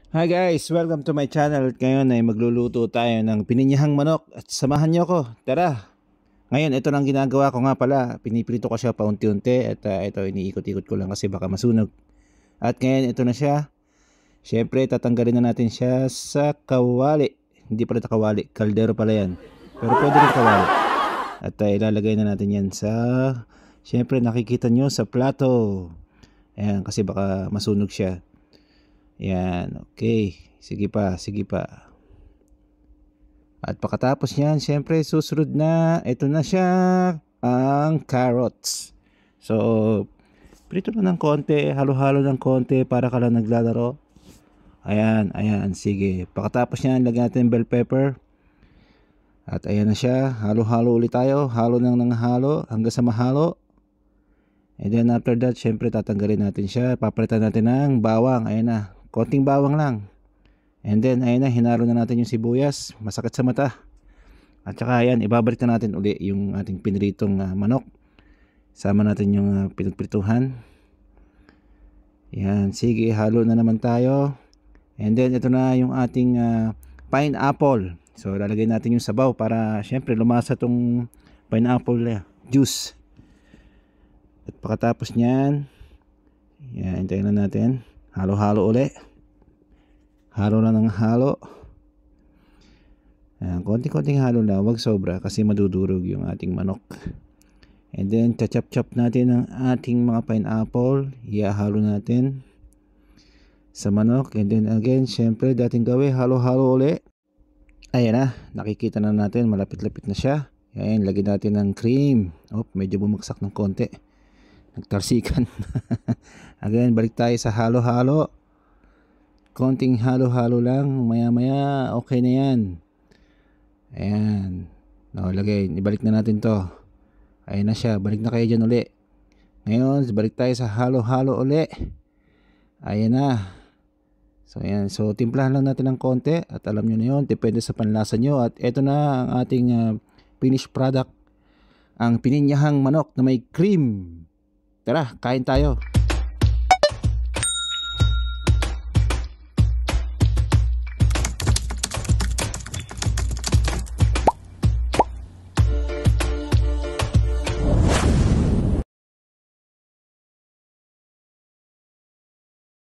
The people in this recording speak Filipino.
Hi guys! Welcome to my channel. Ngayon ay magluluto tayo ng pininyahang manok at samahan nyo ako. Tara! Ngayon ito lang ginagawa ko nga pala. Piniprito ko siya paunti-unti at ito iniikot-ikot ko lang kasi baka masunog. At ngayon ito na siya. Siyempre tatanggalin na natin siya sa kawali. Hindi pala ito kawali, kaldero pala yan. Pero pwede rin kawali. At ilalagay na natin yan sa... Siyempre nakikita nyo sa plato. Ayan kasi baka masunog siya. Yan, okay. Sige pa, sige pa. At pagkatapos niyan, syempre susunod na, ito na siya, ang carrots. So, prito na ng konti, halo-halo ng konti para ka lang naglalaro. Ayan, ayan, sige. Pagkatapos niyan, lagyan natin bell pepper. At ayan na siya, halo-halo ulit tayo, halo nang halo hanggang sa mahalo. And then after that, syempre tatanggalin natin siya, papalitan natin ng bawang, ayan na. Konting bawang lang. And then ayun na, hinalo na natin yung sibuyas. Masakit sa mata. At saka ayan, ibabalik na natin uli yung ating pinritong manok. Sama natin yung pinagprituhan. Yan, sige, halo na naman tayo. And then ito na yung ating pineapple. So lalagay natin yung sabaw para syempre lumasa tong pineapple juice. At pagkatapos nyan, yan, hintayin na natin. Halo-halo uli. Halo na ng halo. Ayan, konting-konting halo na, wag sobra kasi madudurog yung ating manok. And then chachap-chap natin ang ating mga pineapple. Ihahalo natin sa manok. And then again, syempre dating gawin, halo-halo uli. Ayan na, nakikita na natin, malapit-lapit na siya. Ayan, lagyan natin ng cream. Oh, medyo bumagsak ng konti. Nagtarsikan. Again, balik tayo sa halo-halo. Konting halo-halo lang. Maya-maya, okay na yan. Ayan. No, lagay. Ibalik na natin to. Ayan na siya. Balik na kayo dyan uli. Ngayon, balik tayo sa halo-halo uli. Ayan na. So, ayan. So, timplahan lang natin ng konti. At alam nyo na yun. Depende sa panlasa nyo. At eto na ang ating finished product. Ang pininyahang manok na may cream. Tara, kain tayo.